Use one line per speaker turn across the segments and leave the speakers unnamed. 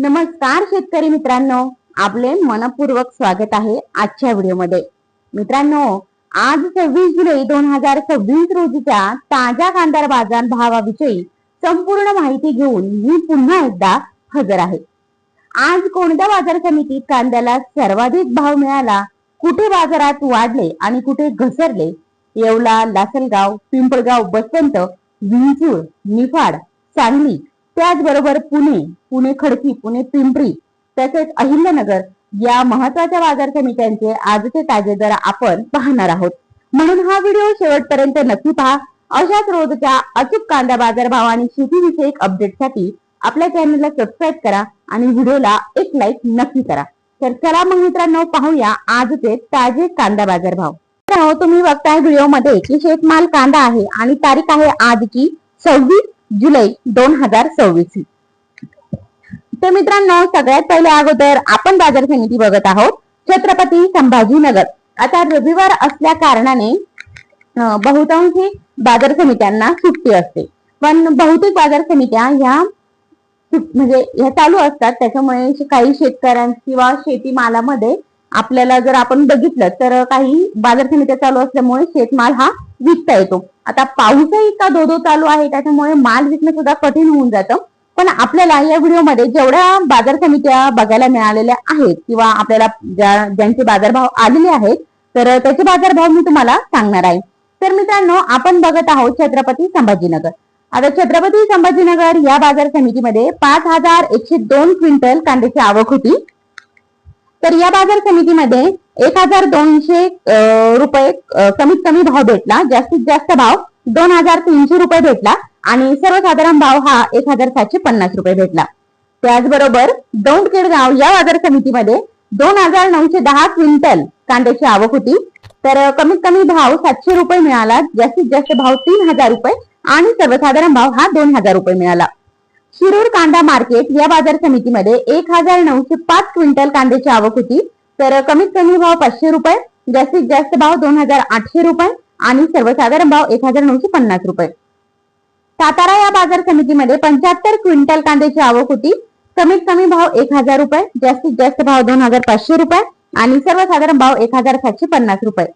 नमस्कार शेतकरी मित्रांनो, आपले मनपूर्वक स्वागत आहे आजच्या व्हिडिओमध्ये। मित्रांनो, आज 26 जुलै 2026 रोजीच्या ताज्या कांदा बाजार भावाविषयी संपूर्ण माहिती घेऊन मी पुन्हा एकदा हजर आहे। आज कोणत्या बाजार समितीत कांद्याला सर्वाधिक भाव मिळाला, कुठे बाजारात वाढले आणि कुठे घसरले, येवला, लासलगाव, पिंपळगाव, बसवंत, विंचूर, निफाड, सांगली, त्याचबरोबर पुणे खडकी, पुणे पिंपरी तसेच अहिल्यानगर या महत्वाच्या बाजार समित्यांचे आजचे ताजे दर आपण पाहणार आहोत। म्हणून हा व्हिडिओ शेवटपर्यंत नक्की पहा। अशाच रोजच्या अचूक कांदा बाजार भाव आणि शेतीविषयक अपडेटसाठी आपल्या चॅनलला सबस्क्राईब करा आणि व्हिडिओला एक लाईक नक्की करा। तर चला मग मित्रांनो, पाहूया आजचे ताजे कांदा बाजार भाव। तुम्ही बघताय व्हिडिओमध्ये की शेतमाल कांदा आहे आणि तारीख आहे आजची 26 जुलै 2026। तर मित्रांनो, सगळ्यात पहिले अगोदर आपण बाजार समिती बघत आहोत छत्रपती संभाजीनगर। आता रविवार असल्या कारणाने बहुतांशी बाजार समित्यांना सुट्टी असते, पण बहुतेक बाजार समित्या ह्या चालू असतात। त्याच्यामुळे काही शेतकऱ्यांना किंवा शेतीमालामध्ये आपल्याला जर आपण बघितलं तर काही बाजार समित्या चालू असल्यामुळे शेतमाल हा विकता येतो। आता पाऊसही इतका धो चालू आहे, त्याच्यामुळे माल विकणं सुद्धा कठीण होऊन जातं। पण आपल्याला या व्हिडिओमध्ये जेवढ्या बाजार समित्या बघायला मिळालेल्या आहेत किंवा आपल्याला ज्यांचे बाजारभाव आलेले आहेत तर त्याचे बाजारभाव मी तुम्हाला सांगणार आहे। तर मित्रांनो, आपण बघत आहोत छत्रपती संभाजीनगर। आता छत्रपती संभाजीनगर या बाजार समितीमध्ये 5102 क्विंटल कांद्याची आवक होती। तर या बाजार समितीमध्ये 1200 रुपये कमीत कमी भाव भेटला, जास्तीत जास्त भाव 2300 रुपये भेटला आणि सर्वसाधारण भाव हा 1750 रुपये भेटला। त्याचबरोबर दौंडखेडगाव या बाजार समितीमध्ये 2910 क्विंटल कांद्याची आवक होती। तर कमीत कमी भाव 700 रुपये मिळाला, जास्तीत जास्त भाव 3000 रुपये आणि सर्वसाधारण भाव हा 2000 रुपये मिळाला। शिरूर कांदा मार्केट या बाजार समितीमध्ये 1905 क्विंटल कांद्याची आवक होती। तर कमीत कमी भाव 500 रुपये, जास्तीत जास्त भाव 2800 रुपये आणि सर्वसाधारण भाव 1950 रुपये। सातारा या बाजार समितीमध्ये 75 क्विंटल कांद्याची आवक होती। कमीत कमी भाव 1000 रुपये, जास्तीत जास्त भाव 2500 रुपये आणि सर्वसाधारण भाव 1750 रुपये।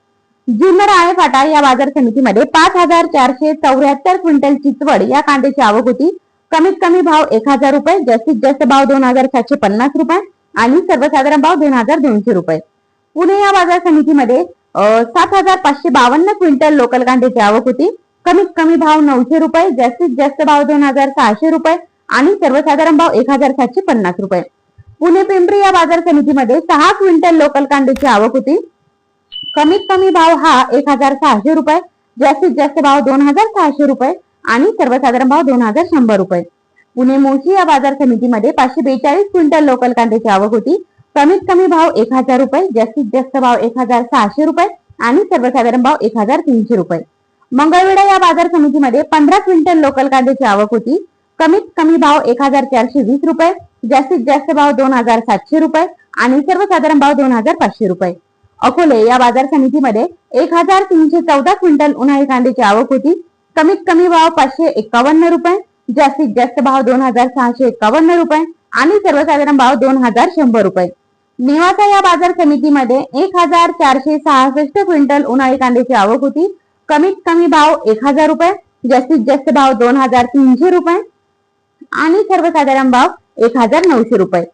जुन्नर आळेफाटा या बाजार समितीमध्ये 5474 क्विंटल चितवड या कांद्याची आवक होती। कमीत कमी भाव 1000 रुपये, जास्तीत जास्त भाव 2750 रुपये आणि सर्वसाधारण भाव 2200 रुपये। पुणे या बाजार समितीमध्ये 7552 क्विंटल लोकल कांद्याची आवक होती। कमीत कमी भाव 900 रुपये, जास्तीत जास्त भाव 2600 रुपये आणि सर्वसाधारण भाव 1750 रुपये। पुणे पिंपरी या बाजार समितीमध्ये 6 क्विंटल लोकल कांद्याची आवक होती। कमीत कमी भाव हा 1600 रुपये, जास्तीत जास्त भाव 2600 रुपये आणि सर्वसाधारण भाव 2100 रुपये। पुणे मोशी या बाजार समितीमध्ये 542 क्विंटल लोकल कांद्याची आवक होती। कमीत कमी भाव 1000 रुपये, जास्तीत जास्त भाव 1600 रुपये आणि सर्वसाधारण भाव 1300 रुपये। मंगळवेढा या बाजार समितीमध्ये 15 क्विंटल लोकल कांद्याची आवक होती। कमीत कमी भाव 1420 रुपये, जास्तीत जास्त भाव 2700 रुपये आणि सर्वसाधारण भाव 2500 रुपये। अकोले या बाजार समितीमध्ये 1314 क्विंटल उन्हाळी कांद्याची आवक होती। कमीत कमी भाव 551 रुपये, जास्तीत जास्त भाव 2651 रुपये आणि सर्वसाधारण भाव 2100 रुपये। निवासा या बाजार समितीमध्ये 1466 क्विंटल उन्हाळी कांद्याची आवक होती। कमीत कमी भाव 1000 रुपये, जास्तीत जास्त भाव 2300 रुपये आणि सर्वसाधारण भाव 1900 रुपये।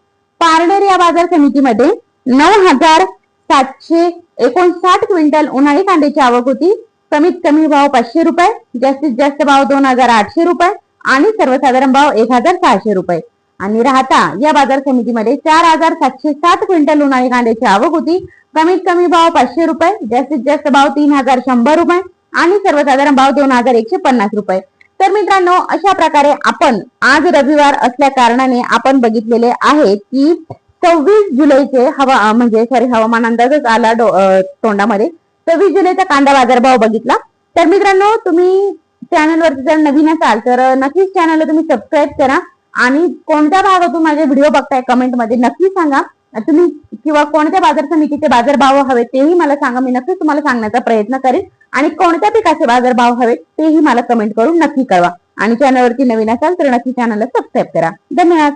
पारनेर या बाजार समितीमध्ये 9759 क्विंटल उन्हाळी कांद्याची आवक होती। कमीत कमी भाव 500 रुपये, जास्तीत जास्त भाव 2800 रुपये आणि सर्वसाधारण भाव 1600 रुपये। आणि राहता या बाजार समितीमध्ये 4707 क्विंटल उन्हाळी कांद्याची आवक होती। कमीत कमी भाव 500 रुपये, जास्तीत जास्त भाव 3100 रुपये आणि सर्वसाधारण भाव 2150 रुपये। तर मित्रांनो, अशा प्रकारे आपण आज रविवार असल्या कारणाने आपण बघितलेले आहे की 26 जुलैचे हवामान अंदाजच आला तोंडामध्ये। 26 जुलैचा कांदा बाजारभाव बघितला। तर मित्रांनो, तुम्ही चॅनलवरती जर नवीन असाल तर नक्कीच चॅनलला तुम्ही सबस्क्राईब करा आणि कोणत्या भागातून माझे व्हिडिओ बघताय कमेंट मध्ये नक्की सांगा तुम्ही, किंवा कोणत्या बाजार समितीचे बाजारभाव हवे तेही मला सांगा। मी नक्कीच तुम्हाला सांगण्याचा प्रयत्न करेन आणि कोणत्या पिकाचे बाजारभाव हवे तेही मला कमेंट करून नक्की कळवा। आणि चॅनलवरती नवीन असाल तर नक्की चॅनलला सबस्क्राईब करा। धन्यवाद।